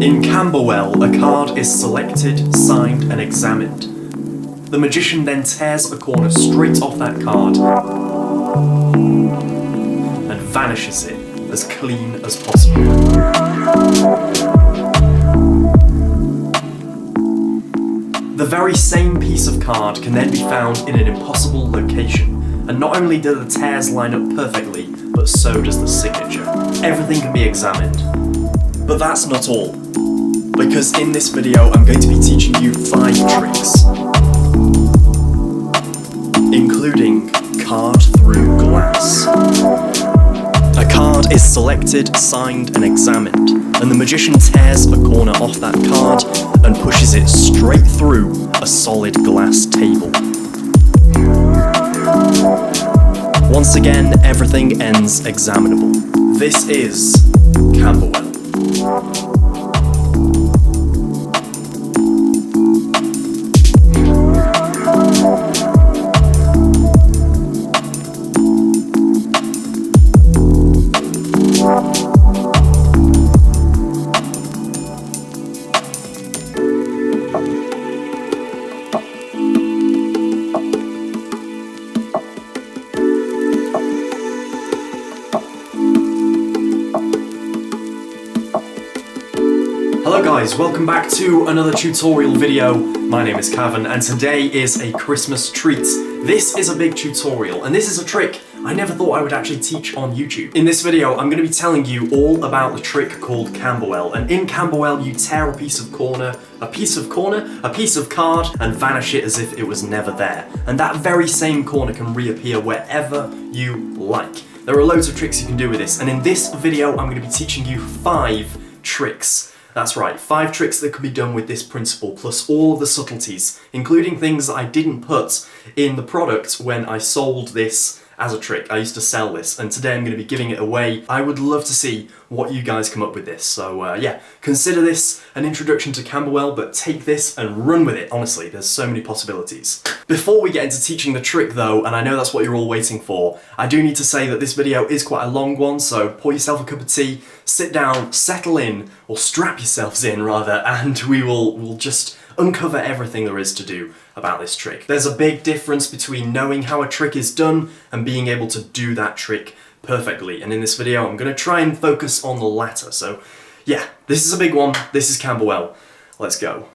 In Camberwell, a card is selected, signed and examined. The magician then tears a corner straight off that card and vanishes it as clean as possible. The very same piece of card can then be found in an impossible location, and not only do the tears line up perfectly, but so does the signature. Everything can be examined. But that's not all, because in this video I'm going to be teaching you 5 tricks, including card through glass. A card is selected, signed and examined, and the magician tears a corner off that card and pushes it straight through a solid glass table. Once again, everything ends examinable. This is Camberwell. Hello guys, welcome back to another tutorial video. My name is Cavan and today is a Christmas treat. This is a big tutorial and this is a trick I never thought I would actually teach on YouTube. In this video I'm going to be telling you all about the trick called Camberwell, and in Camberwell you tear a piece of card and vanish it as if it was never there. And that very same corner can reappear wherever you like. There are loads of tricks you can do with this, and in this video I'm going to be teaching you 5 tricks. That's right, 5 tricks that can be done with this principle, plus all of the subtleties, including things that I didn't put in the product when I sold this as a trick. I used to sell this, and today I'm going to be giving it away. I would love to see what you guys come up with this. So yeah, consider this an introduction to Camberwell, but take this and run with it. Honestly, there's so many possibilities. Before we get into teaching the trick though, and I know that's what you're all waiting for, I do need to say that this video is quite a long one, so pour yourself a cup of tea, sit down, settle in, or strap yourselves in rather, and we'll just uncover everything there is to do about this trick. There's a big difference between knowing how a trick is done and being able to do that trick perfectly, and in this video I'm going to try and focus on the latter. So yeah, this is a big one, this is Camberwell, let's go.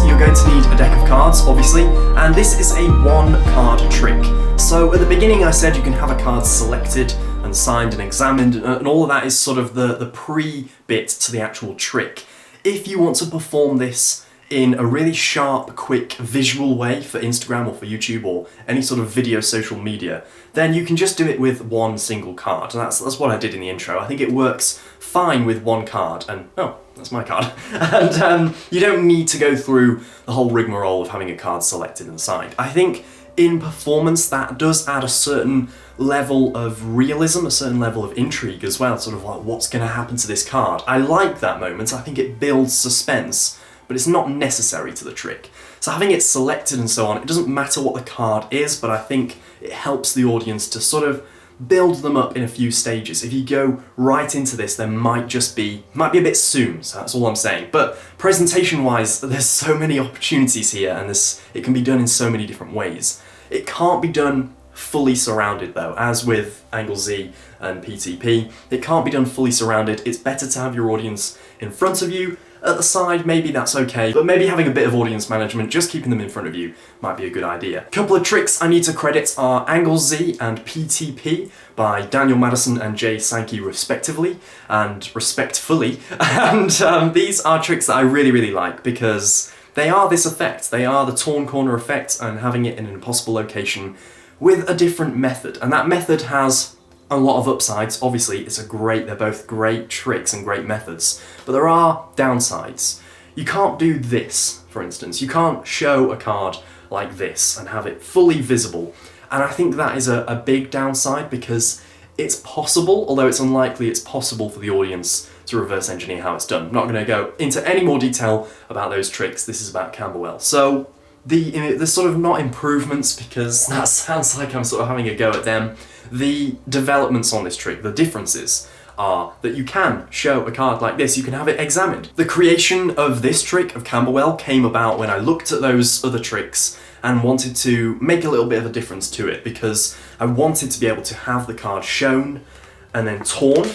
You're going to need a deck of cards, obviously, and this is a 1-card trick. So at the beginning I said you can have a card selected and signed and examined, and all of that is sort of the pre-bit to the actual trick. If you want to perform this in a really sharp, quick, visual way for Instagram or for YouTube or any sort of video social media, then you can just do it with 1 single card. And that's what I did in the intro. I think it works fine with 1 card, and oh, that's my card. And you don't need to go through the whole rigmarole of having a card selected and signed. I think in performance that does add a certain level of realism, a certain level of intrigue as well, sort of like what's going to happen to this card. I like that moment, I think it builds suspense, but it's not necessary to the trick. So having it selected and so on, it doesn't matter what the card is, but I think it helps the audience to sort of build them up in a few stages. If you go right into this, there might be a bit soon, so that's all I'm saying. But presentation-wise, there's so many opportunities here, and it can be done in so many different ways. It can't be done fully surrounded though, as with Angle Z and PTP. It can't be done fully surrounded. It's better to have your audience in front of you. At the side, maybe that's okay, but maybe having a bit of audience management, just keeping them in front of you, might be a good idea. A couple of tricks I need to credit are Angle Z and PTP by Daniel Madison and Jay Sankey respectively, and respectfully, and these are tricks that I really, really like because they are this effect. They are the torn corner effect and having it in an impossible location with a different method, and that method has a lot of upsides. Obviously, they're both great tricks and great methods, but there are downsides. you can't do this, for instance. You can't show a card like this and have it fully visible. And I think that is a big downside, because it's possible, although it's unlikely, it's possible for the audience to reverse engineer how it's done. I'm not going to go into any more detail about those tricks. This is about Camberwell. So the sort of not improvements, because that sounds like I'm sort of having a go at them. The developments on this trick, the differences, are that you can show a card like this, you can have it examined. The creation of this trick of Camberwell came about when I looked at those other tricks and wanted to make a little bit of a difference to it, because I wanted to be able to have the card shown and then torn.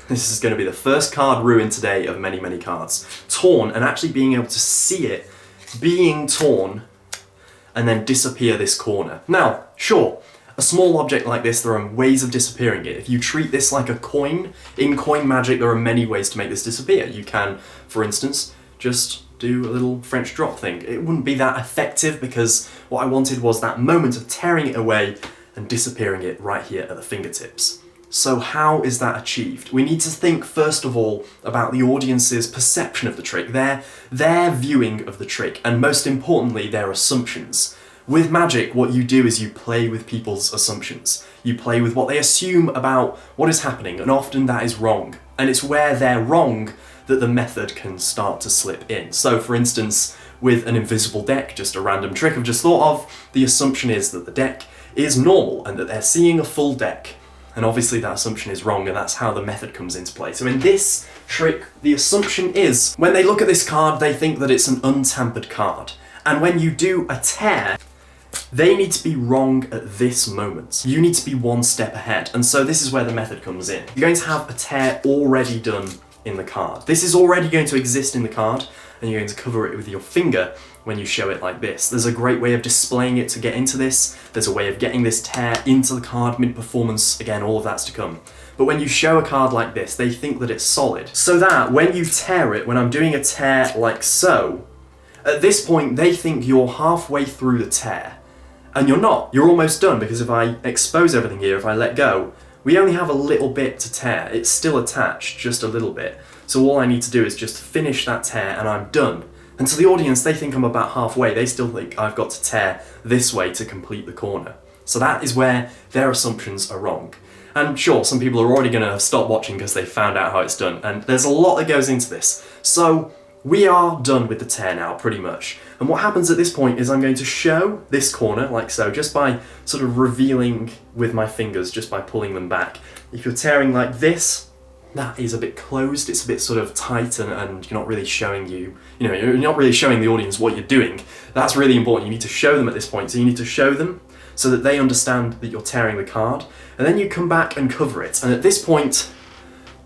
This is going to be the first card ruined today of many, many cards. Torn, and actually being able to see it being torn and then disappear this corner. Now, sure, a small object like this, there are ways of disappearing it. If you treat this like a coin, in coin magic there are many ways to make this disappear. You can, for instance, just do a little French drop thing. It wouldn't be that effective, because what I wanted was that moment of tearing it away and disappearing it right here at the fingertips. So how is that achieved? We need to think first of all about the audience's perception of the trick, their viewing of the trick, and most importantly, their assumptions. With magic, what you do is you play with people's assumptions. You play with what they assume about what is happening, and often that is wrong. And it's where they're wrong that the method can start to slip in. So for instance, with an invisible deck, just a random trick I've just thought of, the assumption is that the deck is normal and that they're seeing a full deck. And obviously that assumption is wrong, and that's how the method comes into play. So in this trick, the assumption is, when they look at this card, they think that it's an untampered card. And when you do a tear, they need to be wrong at this moment. You need to be one step ahead. And so this is where the method comes in. You're going to have a tear already done in the card. This is already going to exist in the card, and you're going to cover it with your finger when you show it like this. There's a great way of displaying it to get into this. There's a way of getting this tear into the card mid-performance. Again, all of that's to come. But when you show a card like this, they think that it's solid. So that when you tear it, when I'm doing a tear like so, at this point they think you're halfway through the tear. And you're not. You're almost done, because if I expose everything here, if I let go, we only have a little bit to tear. It's still attached, just a little bit. So all I need to do is just finish that tear and I'm done. And to the audience, they think I'm about halfway. They still think I've got to tear this way to complete the corner. So that is where their assumptions are wrong. And sure, some people are already going to stop watching because they found out how it's done. And there's a lot that goes into this. So we are done with the tear now, pretty much. And what happens at this point is I'm going to show this corner, like so, just by sort of revealing with my fingers, just by pulling them back. If you're tearing like this, that is a bit closed, it's a bit sort of tight, and you're not really showing you're not really showing the audience what you're doing. That's really important. You need to show them at this point. So you need to show them so that they understand that you're tearing the card, and then you come back and cover it. And at this point,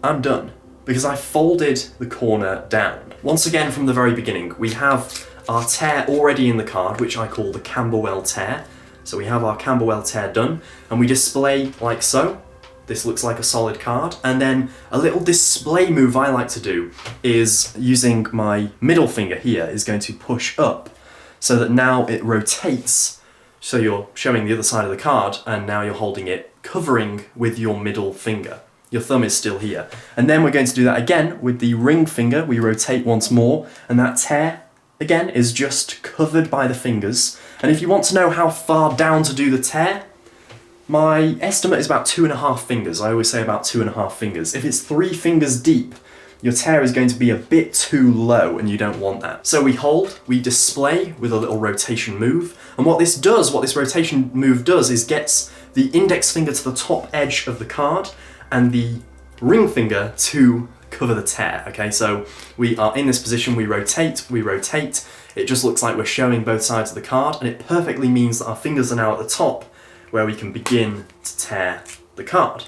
I'm done, because I folded the corner down. Once again, from the very beginning, we have our tear already in the card, which I call the Camberwell tear. So we have our Camberwell tear done, and we display like so. This looks like a solid card. And then a little display move I like to do is using my middle finger here is going to push up so that now it rotates. So you're showing the other side of the card, and now you're holding it, covering with your middle finger. Your thumb is still here. And then we're going to do that again with the ring finger. We rotate once more, and that tear, again, is just covered by the fingers. And if you want to know how far down to do the tear, my estimate is about 2.5 fingers. I always say about 2.5 fingers. If it's 3 fingers deep, your tear is going to be a bit too low, and you don't want that. So we hold, we display with a little rotation move, and what this rotation move does is gets the index finger to the top edge of the card, and the ring finger to cover the tear, okay? So we are in this position, we rotate, it just looks like we're showing both sides of the card, and it perfectly means that our fingers are now at the top, where we can begin to tear the card.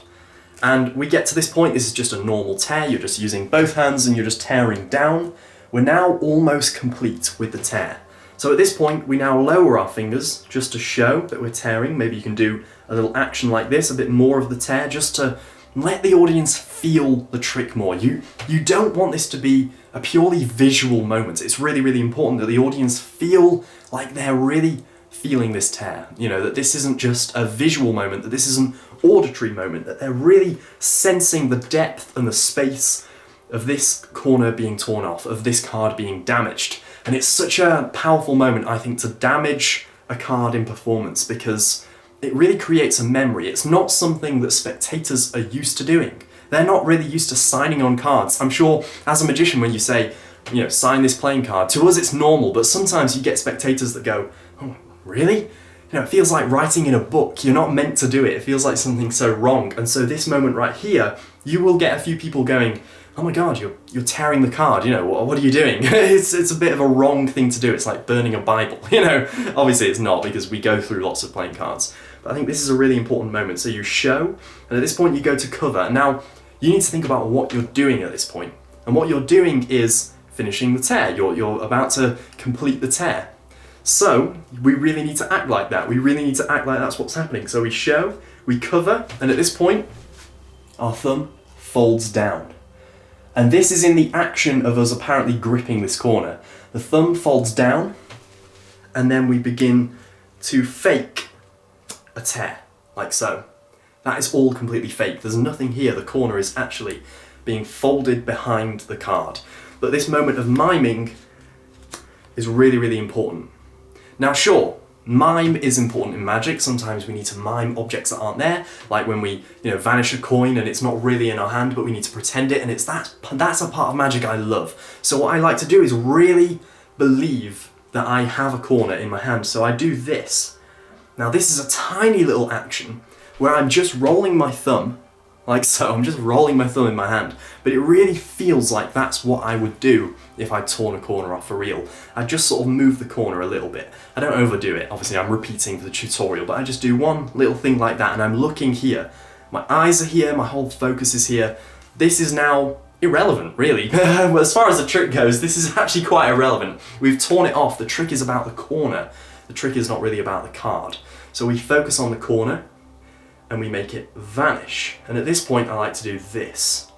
And we get to this point, this is just a normal tear, you're just using both hands and you're just tearing down. We're now almost complete with the tear. So at this point, we now lower our fingers just to show that we're tearing. Maybe you can do a little action like this, a bit more of the tear, just to let the audience feel the trick more. You don't want this to be a purely visual moment. It's really, really important that the audience feel like they're really feeling this tear. You know, that this isn't just a visual moment, that this is an auditory moment, that they're really sensing the depth and the space of this corner being torn off, of this card being damaged. And it's such a powerful moment, I think, to damage a card in performance, because it really creates a memory. It's not something that spectators are used to doing. They're not really used to signing on cards. I'm sure as a magician, when you say, you know, sign this playing card, to us it's normal, but sometimes you get spectators that go, oh, really? You know, it feels like writing in a book. You're not meant to do it. It feels like something so wrong. And so this moment right here, you will get a few people going, oh my God, you're tearing the card, you know, what are you doing? It's a bit of a wrong thing to do. It's like burning a Bible, you know. Obviously it's not, because we go through lots of playing cards. But I think this is a really important moment. So you show, and at this point you go to cover. Now, you need to think about what you're doing at this point. And what you're doing is finishing the tear. You're about to complete the tear. So we really need to act like that. We really need to act like that's what's happening. So we show, we cover, and at this point, our thumb folds down. And this is in the action of us apparently gripping this corner. The thumb folds down, and then we begin to fake a tear, like so. That is all completely fake. There's nothing here. The corner is actually being folded behind the card. But this moment of miming is really, really important. Now sure, mime is important in magic. Sometimes we need to mime objects that aren't there, like when we, you know, vanish a coin and it's not really in our hand, but we need to pretend it, and that's a part of magic I love. So what I like to do is really believe that I have a corner in my hand. So I do this. Now this is a tiny little action where I'm just rolling my thumb, like so. I'm just rolling my thumb in my hand, but it really feels like that's what I would do if I'd torn a corner off for real. I just sort of move the corner a little bit. I don't overdo it. Obviously I'm repeating for the tutorial, but I just do one little thing like that, and I'm looking here. My eyes are here, my whole focus is here. This is now irrelevant, really. As far as the trick goes, this is actually quite irrelevant. We've torn it off. The trick is about the corner. The trick is not really about the card. So we focus on the corner, and we make it vanish. And at this point I like to do this.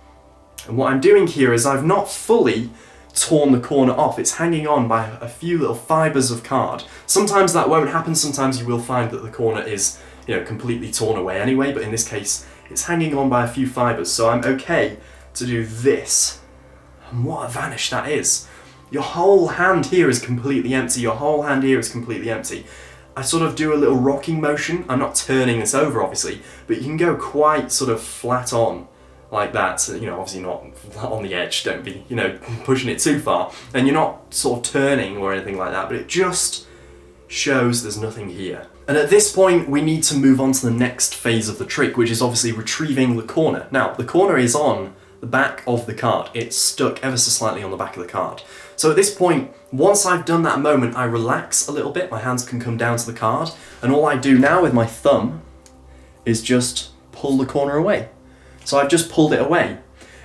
And what I'm doing here is I've not fully torn the corner off. It's hanging on by a few little fibres of card. Sometimes that won't happen. Sometimes you will find that the corner is, you know, completely torn away anyway, but in this case it's hanging on by a few fibres. So I'm okay to do this. And what a vanish that is. Your whole hand here is completely empty. Your whole hand here is completely empty. I sort of do a little rocking motion. I'm not turning this over, obviously, but you can go quite sort of flat on like that. You know, obviously not on the edge, don't be, you know, pushing it too far. And you're not sort of turning or anything like that, but it just shows there's nothing here. And at this point, we need to move on to the next phase of the trick, which is obviously retrieving the corner. Now, the corner is on the back of the card. It's stuck ever so slightly on the back of the card. So at this point, once I've done that moment, I relax a little bit, my hands can come down to the card, and all I do now with my thumb is just pull the corner away. So I've just pulled it away.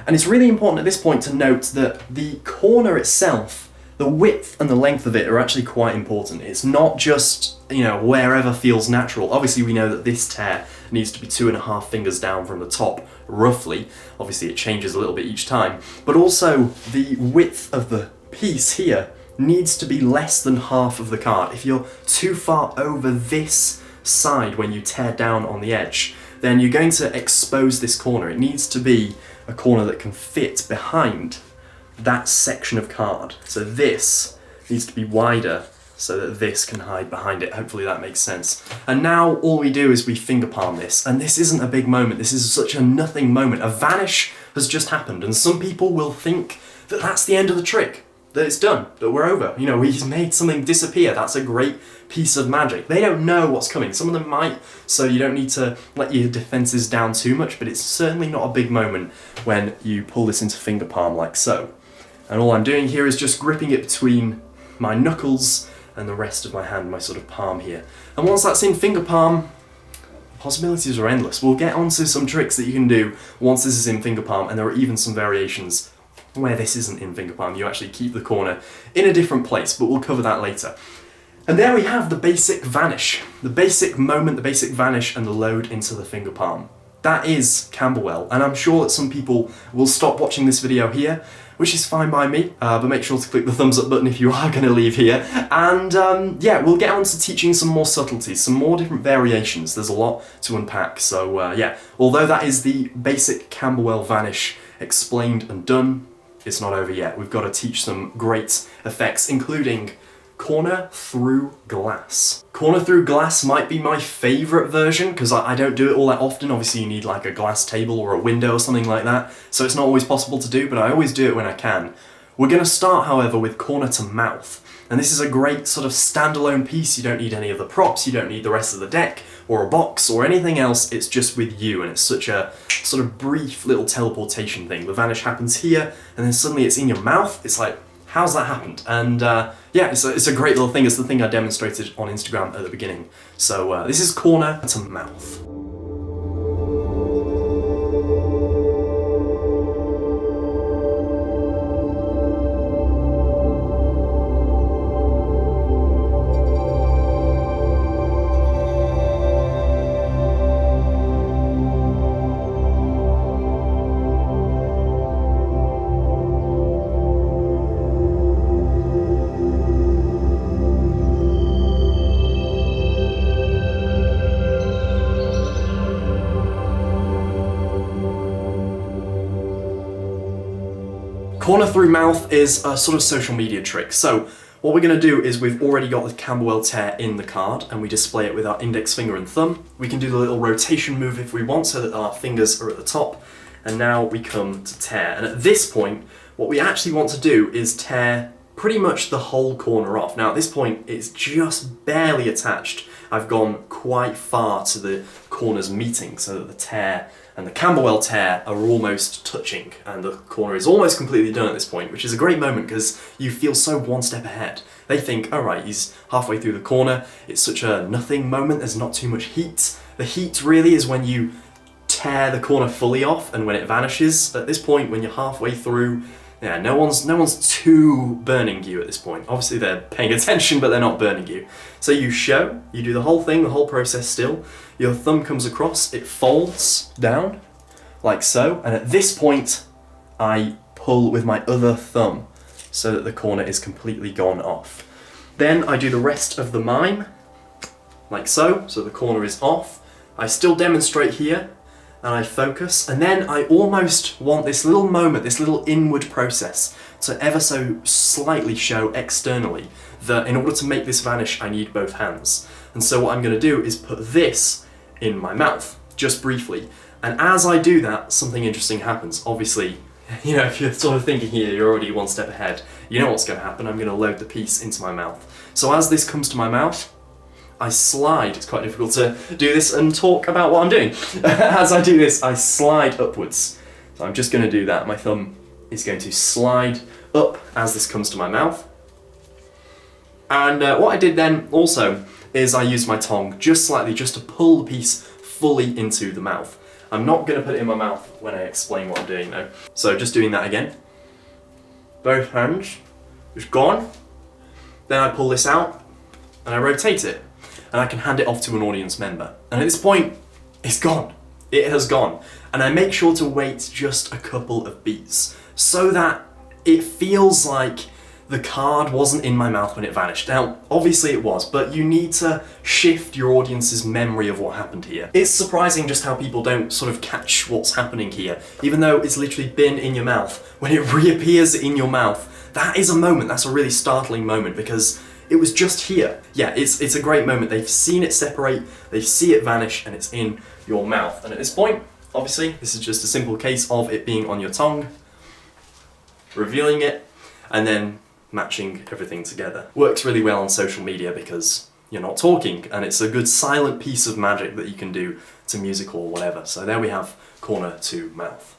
And it's really important at this point to note that the corner itself, the width and the length of it are actually quite important. It's not just, you know, wherever feels natural. Obviously we know that this tear needs to be 2.5 fingers down from the top, roughly. Obviously it changes a little bit each time. But also the width of the piece here needs to be less than half of the card. If you're too far over this side when you tear down on the edge, then you're going to expose this corner. It needs to be a corner that can fit behind that section of card. So this needs to be wider so that this can hide behind it. Hopefully that makes sense. And now all we do is we finger palm this, and this isn't a big moment. This is such a nothing moment. A vanish has just happened, and some people will think that that's the end of the trick, that it's done, that we're over. You know, he's made something disappear. That's a great piece of magic. They don't know what's coming. Some of them might, so you don't need to let your defenses down too much, but it's certainly not a big moment when you pull this into finger palm like so. And all I'm doing here is just gripping it between my knuckles and the rest of my hand, my sort of palm here. And once that's in finger palm, possibilities are endless. We'll get onto some tricks that you can do once this is in finger palm, and there are even some variations where this isn't in finger palm. You actually keep the corner in a different place, but we'll cover that later. And there we have the basic vanish, the basic moment, the basic vanish, and the load into the finger palm. That is Camberwell, and I'm sure that some people will stop watching this video here, which is fine by me, but make sure to click the thumbs up button if you are going to leave here. And yeah, we'll get on to teaching some more subtleties, some more different variations. There's a lot to unpack, so yeah, although that is the basic Camberwell vanish explained and done, it's not over yet. We've got to teach some great effects, including corner through glass. Corner through glass might be my favourite version because I don't do it all that often. Obviously you need like a glass table or a window or something like that, so it's not always possible to do, but I always do it when I can. We're going to start, however, with corner to mouth. And this is a great sort of standalone piece. You don't need any of the props, you don't need the rest of the deck or a box or anything else, it's just with you, and it's such a sort of brief little teleportation thing. The vanish happens here and then suddenly it's in your mouth. It's like, how's that happened? And yeah, it's a great little thing. It's the thing I demonstrated on Instagram at the beginning. So this is corner to mouth. Corner through mouth is a sort of social media trick. So what we're going to do is we've already got the Camberwell tear in the card and we display it with our index finger and thumb. We can do the little rotation move if we want so that our fingers are at the top, and now we come to tear. And at this point what we actually want to do is tear pretty much the whole corner off. Now at this point it's just barely attached. I've gone quite far to the corners meeting so that the tear and the Camberwell tear are almost touching and the corner is almost completely done at this point, which is a great moment because you feel so one step ahead. They think, alright, he's halfway through the corner, it's such a nothing moment, there's not too much heat. The heat really is when you tear the corner fully off and when it vanishes. At this point, when you're halfway through, yeah, no one's too burning you at this point. Obviously they're paying attention, but they're not burning you. So you show, you do the whole thing, the whole process still. Your thumb comes across, it folds down, like so. And at this point, I pull with my other thumb so that the corner is completely gone off. Then I do the rest of the mime, like so the corner is off. I still demonstrate here, and I focus, and then I almost want this little moment, this little inward process to ever so slightly show externally that in order to make this vanish I need both hands. And so what I'm going to do is put this in my mouth, just briefly, and as I do that something interesting happens. Obviously, you know, if you're sort of thinking here, you're already one step ahead, you know what's going to happen. I'm going to load the piece into my mouth. So as this comes to my mouth, I slide. It's quite difficult to do this and talk about what I'm doing. As I do this, I slide upwards. So I'm just going to do that. My thumb is going to slide up as this comes to my mouth. And what I did then also is I used my tongue just slightly just to pull the piece fully into the mouth. I'm not going to put it in my mouth when I explain what I'm doing though. So just doing that again. Both hands, just gone. Then I pull this out and I rotate it. And I can hand it off to an audience member. And at this point, it's gone. It has gone. And I make sure to wait just a couple of beats so that it feels like the card wasn't in my mouth when it vanished. Now, obviously it was, but you need to shift your audience's memory of what happened here. It's surprising just how people don't sort of catch what's happening here, even though it's literally been in your mouth. When it reappears in your mouth, that is a moment, that's a really startling moment because it was just here. Yeah, it's a great moment. They've seen it separate, they see it vanish, and it's in your mouth. And at this point, obviously, this is just a simple case of it being on your tongue, revealing it, and then matching everything together. Works really well on social media because you're not talking, and it's a good silent piece of magic that you can do to music or whatever. So there we have corner to mouth.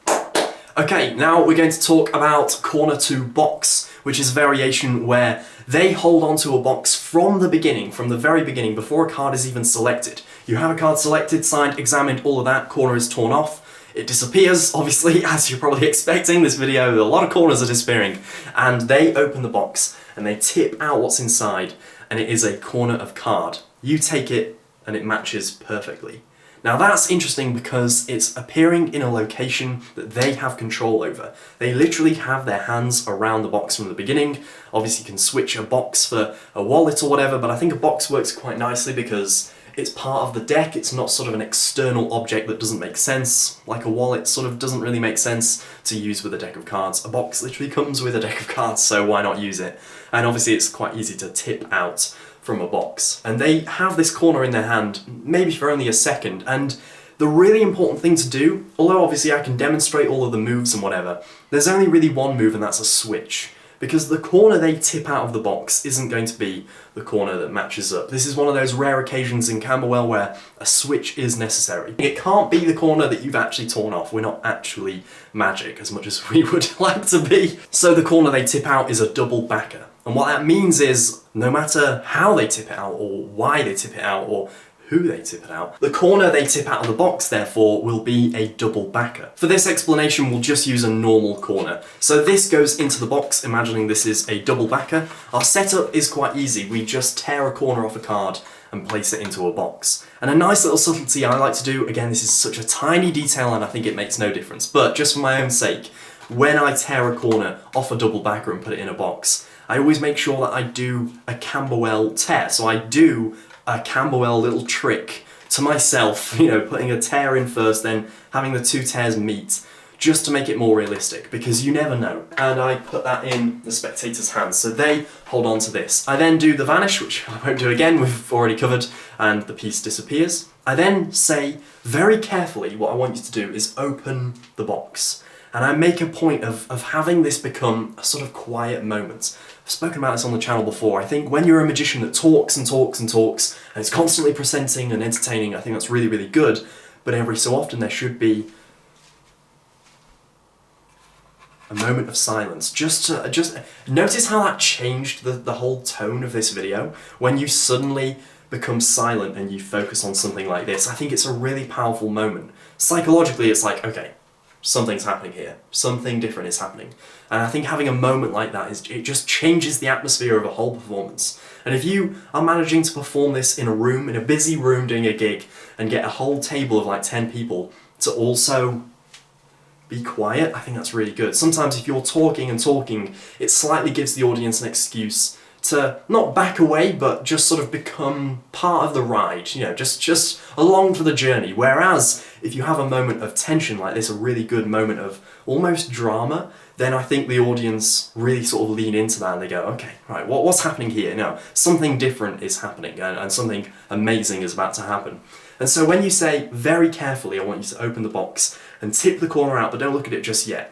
Okay, now we're going to talk about corner to box, which is a variation where they hold onto a box from the beginning, from the very beginning, before a card is even selected. You have a card selected, signed, examined, all of that, corner is torn off. It disappears, obviously, as you're probably expecting. This video, a lot of corners are disappearing. And they open the box and they tip out what's inside, and it is a corner of card. You take it and it matches perfectly. Now that's interesting because it's appearing in a location that they have control over. They literally have their hands around the box from the beginning. Obviously you can switch a box for a wallet or whatever, but I think a box works quite nicely because it's part of the deck, it's not sort of an external object that doesn't make sense, like a wallet sort of doesn't really make sense to use with a deck of cards. A box literally comes with a deck of cards, so why not use it? And obviously it's quite easy to tip out from a box. And they have this corner in their hand, maybe for only a second, and the really important thing to do, although obviously I can demonstrate all of the moves and whatever, there's only really one move, and that's a switch. Because the corner they tip out of the box isn't going to be the corner that matches up. This is one of those rare occasions in Camberwell where a switch is necessary. It can't be the corner that you've actually torn off. We're not actually magic as much as we would like to be. So the corner they tip out is a double backer. And what that means is, no matter how they tip it out, or why they tip it out, or who they tip it out, the corner they tip out of the box, therefore, will be a double backer. For this explanation, we'll just use a normal corner. So this goes into the box, imagining this is a double backer. Our setup is quite easy. We just tear a corner off a card and place it into a box. And a nice little subtlety I like to do, again, this is such a tiny detail and I think it makes no difference, but just for my own sake, when I tear a corner off a double backer and put it in a box, I always make sure that I do a Camberwell tear. So I do a Camberwell little trick to myself, you know, putting a tear in first, then having the two tears meet, just to make it more realistic, because you never know. And I put that in the spectator's hands, so they hold on to this. I then do the vanish, which I won't do again, we've already covered, and the piece disappears. I then say, very carefully, what I want you to do is open the box. And I make a point of having this become a sort of quiet moment. I've spoken about this on the channel before. I think when you're a magician that talks and talks and talks, and is constantly presenting and entertaining, I think that's really, really good. But every so often there should be a moment of silence. Just notice how that changed the whole tone of this video. When you suddenly become silent and you focus on something like this, I think it's a really powerful moment. Psychologically, it's like, okay, something's happening here. Something different is happening. And I think having a moment like that, it just changes the atmosphere of a whole performance. And if you are managing to perform this in a room, in a busy room doing a gig, and get a whole table of like 10 people to also be quiet, I think that's really good. Sometimes if you're talking and talking, it slightly gives the audience an excuse to not back away, but just sort of become part of the ride, you know, just along for the journey. Whereas if you have a moment of tension like this, a really good moment of almost drama, then I think the audience really sort of lean into that and they go, okay, right, what's happening here? No, something different is happening and something amazing is about to happen. And so when you say, very carefully, I want you to open the box and tip the corner out, but don't look at it just yet.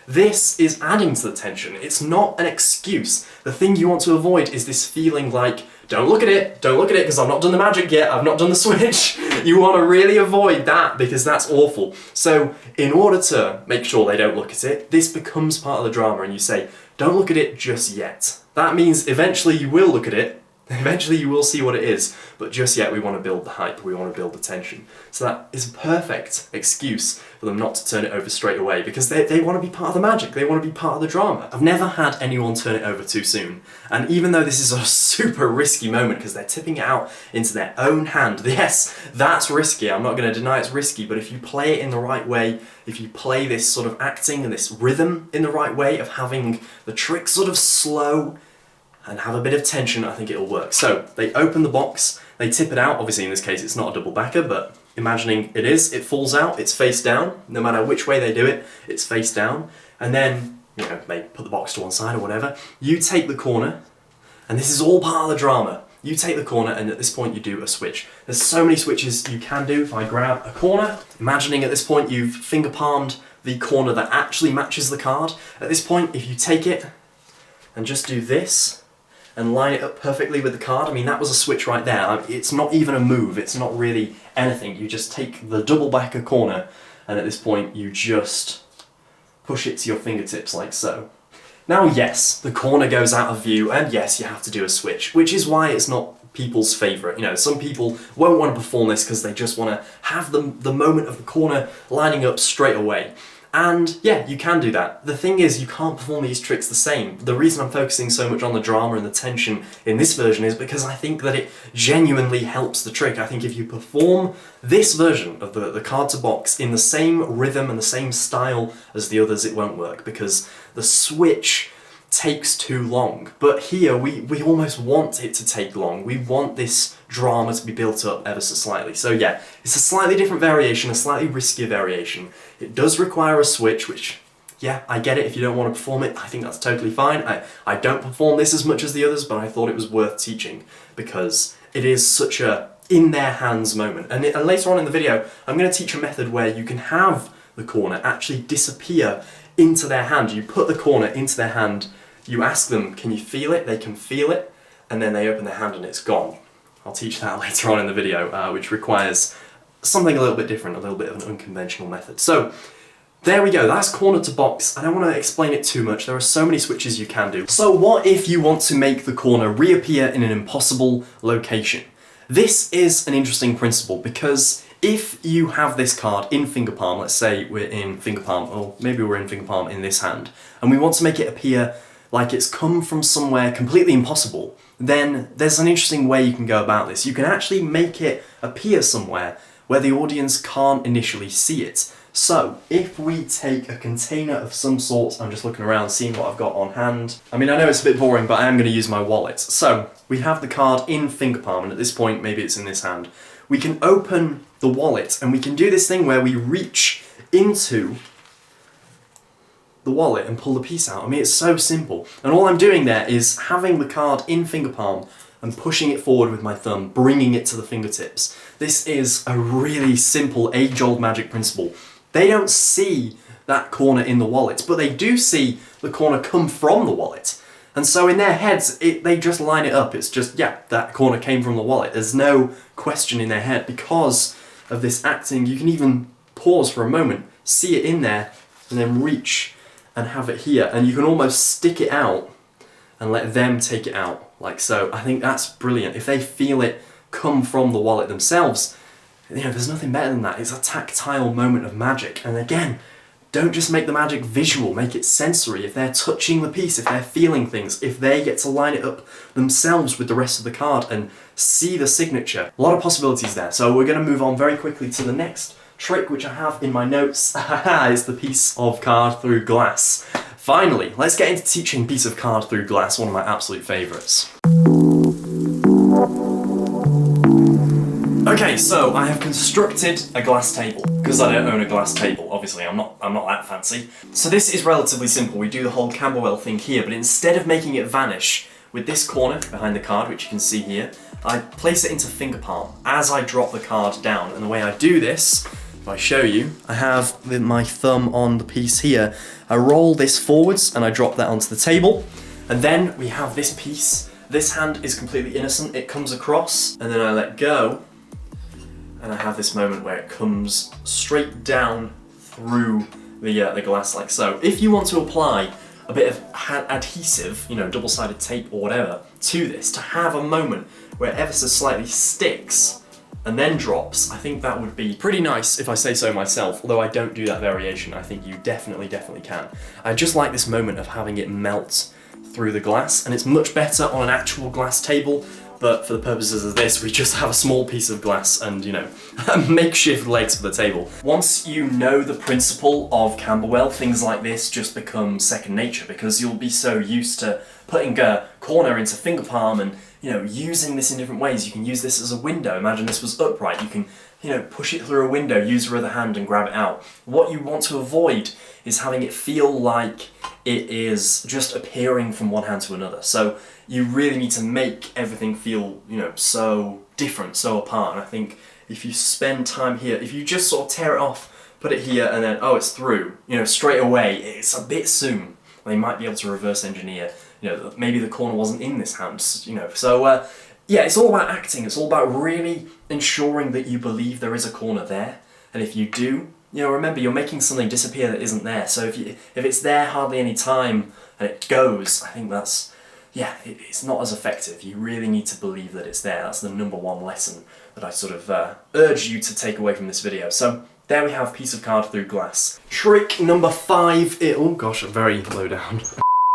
This is adding to the tension. It's not an excuse. The thing you want to avoid is this feeling like, don't look at it, because I've not done the magic yet, I've not done the switch. You want to really avoid that because that's awful. So in order to make sure they don't look at it, this becomes part of the drama and you say, don't look at it just yet. That means eventually you will look at it, eventually you will see what it is, but just yet we want to build the hype, we want to build the tension. So that is a perfect excuse for them not to turn it over straight away, because they want to be part of the magic, they want to be part of the drama. I've never had anyone turn it over too soon, and even though this is a super risky moment because they're tipping it out into their own hand, yes, that's risky, I'm not going to deny it's risky, but if you play it in the right way, if you play this sort of acting and this rhythm in the right way of having the trick sort of slow, and have a bit of tension, I think it'll work. So they open the box, they tip it out. Obviously in this case it's not a double backer, but imagining it is, it falls out, it's face down. No matter which way they do it, it's face down. And then, you know, they put the box to one side or whatever. You take the corner, and this is all part of the drama. You take the corner and at this point you do a switch. There's so many switches you can do. If I grab a corner, imagining at this point you've finger palmed the corner that actually matches the card. At this point, if you take it and just do this, and line it up perfectly with the card, I mean, that was a switch right there. It's not even a move, it's not really anything. You just take the double backer corner, and at this point you just push it to your fingertips like so. Now yes, the corner goes out of view, and yes, you have to do a switch, which is why it's not people's favourite. You know, some people won't want to perform this because they just want to have the moment of the corner lining up straight away. And yeah, you can do that. The thing is, you can't perform these tricks the same. The reason I'm focusing so much on the drama and the tension in this version is because I think that it genuinely helps the trick. I think if you perform this version of the card to box in the same rhythm and the same style as the others, it won't work, because the switch takes too long. But here, we almost want it to take long. We want this drama to be built up ever so slightly. So yeah, it's a slightly different variation, a slightly riskier variation. It does require a switch, which, yeah, I get it. If you don't want to perform it, I think that's totally fine. I don't perform this as much as the others, but I thought it was worth teaching because it is such a in their hands moment. And later on in the video, I'm going to teach a method where you can have the corner actually disappear into their hand. You put the corner into their hand, you ask them, can you feel it? They can feel it, and then they open their hand and it's gone. I'll teach that later on in the video, which requires something a little bit different, a little bit of an unconventional method. So there we go, that's corner to box. I don't want to explain it too much, there are so many switches you can do. So what if you want to make the corner reappear in an impossible location? This is an interesting principle because if you have this card in finger palm, let's say we're in finger palm, or maybe we're in finger palm in this hand, and we want to make it appear like it's come from somewhere completely impossible, then there's an interesting way you can go about this. You can actually make it appear somewhere where the audience can't initially see it. So, if we take a container of some sort, I'm just looking around, seeing what I've got on hand. I mean, I know it's a bit boring, but I am going to use my wallet. So, we have the card in finger palm, and at this point, maybe it's in this hand. We can open the wallet, and we can do this thing where we reach into the wallet and pull the piece out. I mean, it's so simple. And all I'm doing there is having the card in finger palm and pushing it forward with my thumb, bringing it to the fingertips. This is a really simple age-old magic principle. They don't see that corner in the wallet, but they do see the corner come from the wallet. And so in their heads, they just line it up. It's just, yeah, that corner came from the wallet. There's no question in their head because of this acting. You can even pause for a moment, see it in there, and then reach and have it here. And you can almost stick it out and let them take it out, like so. I think that's brilliant. If they feel it come from the wallet themselves, you know, there's nothing better than that. It's a tactile moment of magic. And again, don't just make the magic visual, make it sensory. If they're touching the piece, if they're feeling things, if they get to line it up themselves with the rest of the card and see the signature, a lot of possibilities there. So we're going to move on very quickly to the next trick, which I have in my notes. Is the piece of card through glass. Finally, let's get into teaching piece of card through glass, one of my absolute favourites. Okay, so I have constructed a glass table, because I don't own a glass table, obviously I'm not that fancy. So this is relatively simple. We do the whole Camberwell thing here, but instead of making it vanish with this corner behind the card, which you can see here, I place it into finger palm as I drop the card down. And the way I do this, if I show you, I have my thumb on the piece here. I roll this forwards and I drop that onto the table. And then we have this piece. This hand is completely innocent. It comes across and then I let go. And I have this moment where it comes straight down through the glass like so. If you want to apply a bit of adhesive, you know, double-sided tape or whatever, to this, to have a moment where it ever so slightly sticks and then drops, I think that would be pretty nice if I say so myself, although I don't do that variation. I think you definitely can. I just like this moment of having it melt through the glass, and it's much better on an actual glass table, but for the purposes of this, we just have a small piece of glass and, you know, makeshift legs for the table. Once you know the principle of Camberwell, things like this just become second nature because you'll be so used to putting a corner into finger palm and, you know, using this in different ways. You can use this as a window. Imagine this was upright. You can, you know, push it through a window, use your other hand and grab it out. What you want to avoid is having it feel like it is just appearing from one hand to another. So you really need to make everything feel, you know, so different, so apart. And I think if you spend time here, if you just sort of tear it off, put it here and then, oh, it's through, you know, straight away, it's a bit soon. They might be able to reverse engineer, you know, maybe the corner wasn't in this hand, you know. So yeah, it's all about acting. It's all about really ensuring that you believe there is a corner there. And if you do, you know, remember, you're making something disappear that isn't there. So if it's there hardly any time and it goes, I think that's, yeah, it's not as effective. You really need to believe that it's there. That's the #1 lesson that I sort of urge you to take away from this video. So there we have piece of card through glass. Trick number 5, oh gosh, I'm very low down.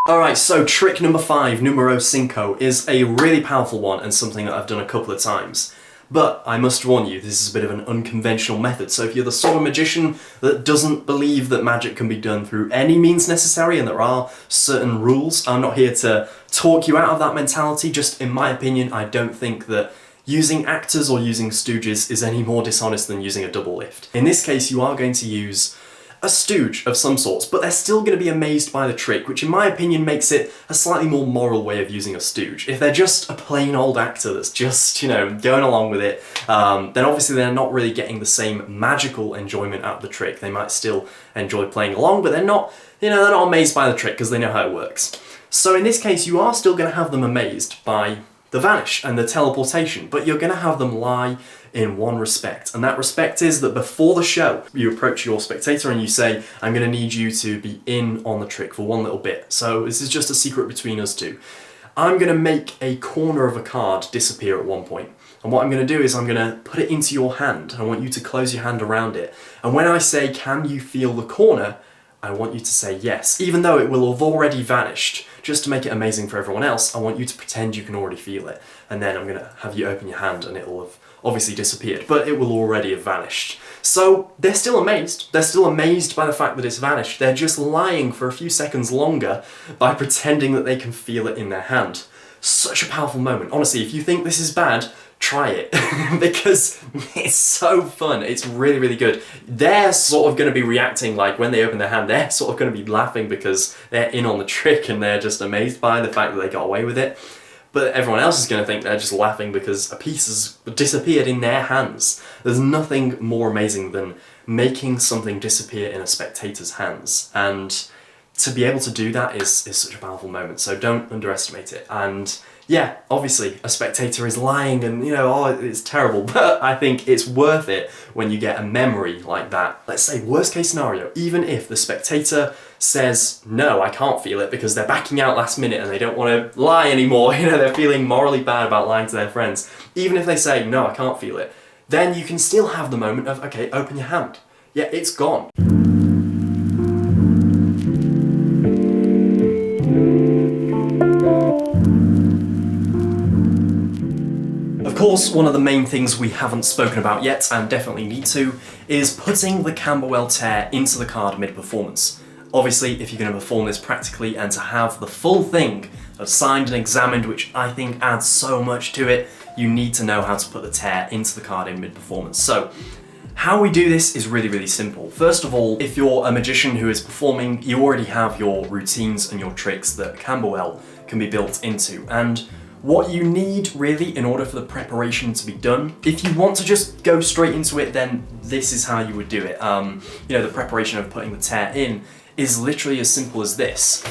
Alright, so trick number 5, numero 5, is a really powerful one and something that I've done a couple of times. But I must warn you, this is a bit of an unconventional method, so if you're the sort of magician that doesn't believe that magic can be done through any means necessary and there are certain rules, I'm not here to talk you out of that mentality. Just in my opinion, I don't think that using actors or using stooges is any more dishonest than using a double lift. In this case, you are going to use a stooge of some sorts, but they're still going to be amazed by the trick, which in my opinion makes it a slightly more moral way of using a stooge. If they're just a plain old actor that's just, you know, going along with it, then obviously they're not really getting the same magical enjoyment out of the trick. They might still enjoy playing along, but they're not, you know, they're not amazed by the trick because they know how it works. So in this case, you are still going to have them amazed by the vanish and the teleportation, but you're going to have them lie in one respect, and that respect is that before the show, you approach your spectator and you say, I'm going to need you to be in on the trick for one little bit. So this is just a secret between us two. I'm going to make a corner of a card disappear at one point. And what I'm going to do is I'm going to put it into your hand. I want you to close your hand around it. And when I say, can you feel the corner? I want you to say yes, even though it will have already vanished. Just to make it amazing for everyone else, I want you to pretend you can already feel it. And then I'm going to have you open your hand and it'll have obviously disappeared, but it will already have vanished. So they're still amazed. They're still amazed by the fact that it's vanished. They're just lying for a few seconds longer by pretending that they can feel it in their hand. Such a powerful moment. Honestly, if you think this is bad, try it because it's so fun. It's really, really good. They're sort of going to be reacting like when they open their hand, they're sort of going to be laughing because they're in on the trick and they're just amazed by the fact that they got away with it. But everyone else is going to think they're just laughing because a piece has disappeared in their hands. There's nothing more amazing than making something disappear in a spectator's hands. And to be able to do that is such a powerful moment. So don't underestimate it. And yeah, obviously a spectator is lying and, you know, oh, it's terrible. But I think it's worth it when you get a memory like that. Let's say worst case scenario, even if the spectator says, no, I can't feel it because they're backing out last minute and they don't want to lie anymore, you know, they're feeling morally bad about lying to their friends. Even if they say, no, I can't feel it, then you can still have the moment of, okay, open your hand. Yeah, it's gone. Of course, one of the main things we haven't spoken about yet, and definitely need to, is putting the Camberwell tear into the card mid-performance. Obviously, if you're going to perform this practically and to have the full thing of signed and examined, which I think adds so much to it, you need to know how to put the tear into the card in mid-performance. So, how we do this is really, really simple. First of all, if you're a magician who is performing, you already have your routines and your tricks that Camberwell can be built into. And what you need really in order for the preparation to be done, if you want to just go straight into it, then this is how you would do it. You know, the preparation of putting the tear in is literally as simple as this.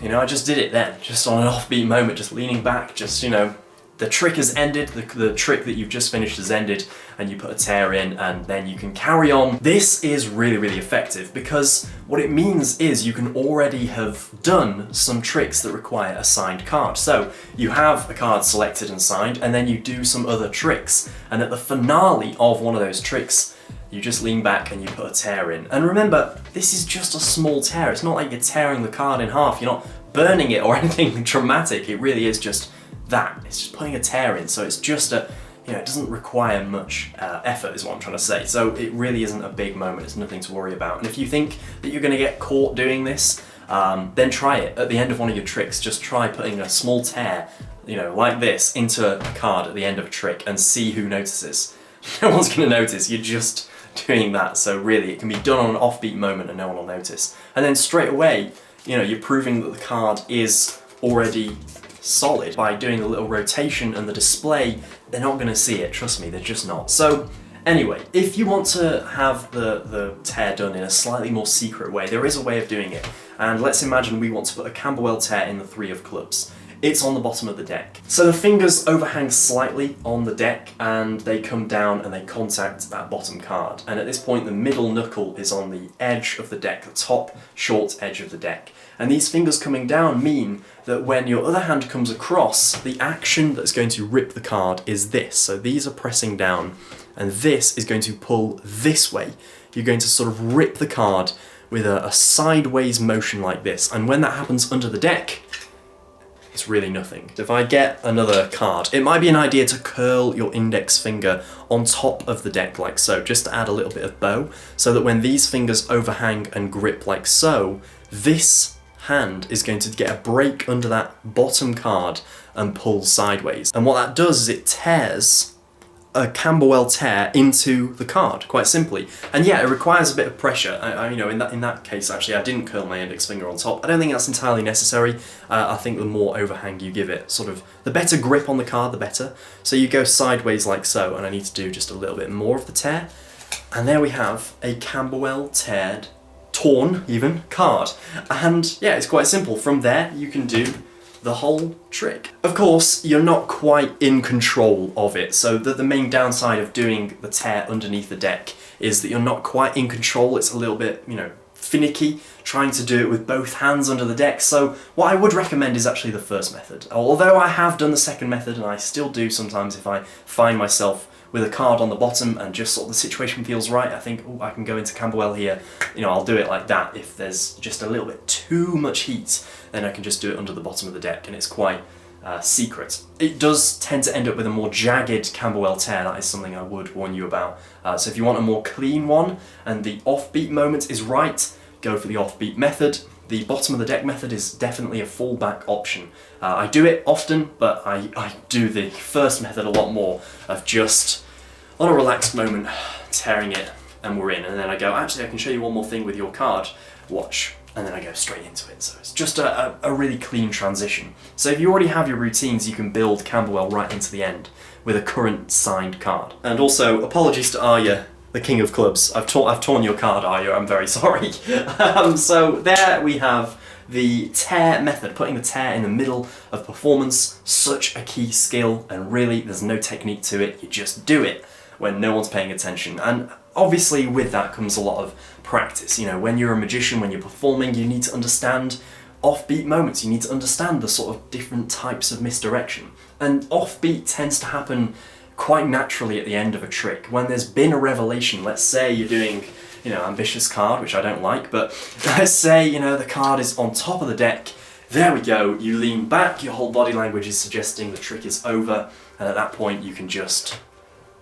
You know, I just did it then, just on an offbeat moment, just leaning back, just, you know, the trick has ended, the trick that you've just finished has ended, and you put a tear in, and then you can carry on. This is really, really effective because what it means is you can already have done some tricks that require a signed card. So you have a card selected and signed, and then you do some other tricks, and at the finale of one of those tricks, you just lean back and you put a tear in. And remember, this is just a small tear. It's not like you're tearing the card in half. You're not burning it or anything dramatic. It really is just that. It's just putting a tear in. So it's just a, you know, it doesn't require much effort is what I'm trying to say. So it really isn't a big moment. It's nothing to worry about. And if you think that you're going to get caught doing this, then try it. At the end of one of your tricks, just try putting a small tear, you know, like this, into a card at the end of a trick and see who notices. No one's going to notice. You're just doing that, so really it can be done on an offbeat moment and no one will notice. And then straight away, you know, you're proving that the card is already solid by doing the little rotation and the display. They're not going to see it, trust me, they're just not. So anyway, if you want to have the tear done in a slightly more secret way, there is a way of doing it. And let's imagine we want to put a Camberwell tear in the 3 of clubs. It's on the bottom of the deck. So the fingers overhang slightly on the deck and they come down and they contact that bottom card. And at this point the middle knuckle is on the edge of the deck, the top short edge of the deck. And these fingers coming down mean that when your other hand comes across, the action that's going to rip the card is this. So these are pressing down and this is going to pull this way. You're going to sort of rip the card with a sideways motion like this. And when that happens under the deck, It's really nothing. If I get another card, it might be an idea to curl your index finger on top of the deck like so, just to add a little bit of bow, so that when these fingers overhang and grip like so, this hand is going to get a break under that bottom card and pull sideways. And what that does is it tears a Camberwell tear into the card, quite simply. And yeah, it requires a bit of pressure. You know, in that case, actually, I didn't curl my index finger on top. I don't think that's entirely necessary. I think the more overhang you give it, sort of, the better grip on the card, the better. So you go sideways like so, and I need to do just a little bit more of the tear. And there we have a Camberwell torn even, card. And yeah, it's quite simple. From there, you can do the whole trick. Of course, you're not quite in control of it, so the main downside of doing the tear underneath the deck is that you're not quite in control. It's a little bit, you know, finicky trying to do it with both hands under the deck. So what I would recommend is actually the first method. Although I have done the second method, and I still do sometimes if I find myself with a card on the bottom and just sort of the situation feels right, I think, oh, I can go into Camberwell here, you know, I'll do it like that. If there's just a little bit too much heat, then I can just do it under the bottom of the deck, and it's quite secret. It does tend to end up with a more jagged Camberwell tear. That is something I would warn you about. So if you want a more clean one and the offbeat moment is right, go for the offbeat method. The bottom of the deck method is definitely a fallback option. I do it often, but I do the first method a lot more, of just, on a relaxed moment, tearing it, and we're in. And then I go, actually, I can show you one more thing with your card. Watch. And then I go straight into it. So it's just a really clean transition. So if you already have your routines, you can build Camberwell right into the end with a current signed card. And also, apologies to Arya, the King of Clubs. I've torn your card, Arya, I'm very sorry. So there we have the tear method, putting the tear in the middle of performance. Such a key skill, and really there's no technique to it, you just do it when no one's paying attention. And obviously with that comes a lot of practice. You know, when you're a magician, when you're performing, you need to understand offbeat moments, you need to understand the sort of different types of misdirection. And offbeat tends to happen quite naturally at the end of a trick. When there's been a revelation, let's say you're doing, you know, ambitious card, which I don't like, but let's say, you know, the card is on top of the deck, there we go, you lean back, your whole body language is suggesting the trick is over, and at that point you can just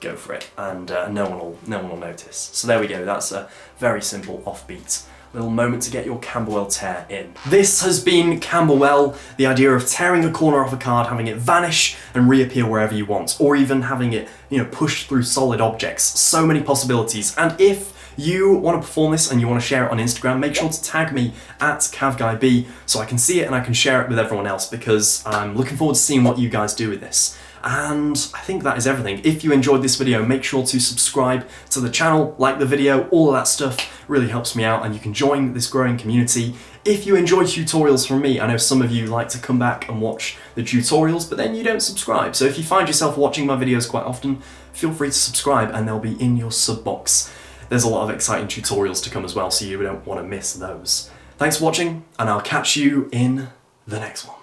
go for it, and no one will notice. So there we go, that's a very simple offbeat little moment to get your Camberwell tear in. This has been Camberwell, the idea of tearing a corner off a card, having it vanish and reappear wherever you want, or even having it, you know, push through solid objects. So many possibilities. And if you want to perform this and you want to share it on Instagram, make sure to tag me at CavGuyB so I can see it and I can share it with everyone else, because I'm looking forward to seeing what you guys do with this. And I think that is everything. If you enjoyed this video, make sure to subscribe to the channel, like the video, all of that stuff really helps me out, and you can join this growing community. If you enjoy tutorials from me, I know some of you like to come back and watch the tutorials, but then you don't subscribe. So if you find yourself watching my videos quite often, feel free to subscribe and they'll be in your sub box. There's a lot of exciting tutorials to come as well, so you don't want to miss those. Thanks for watching, and I'll catch you in the next one.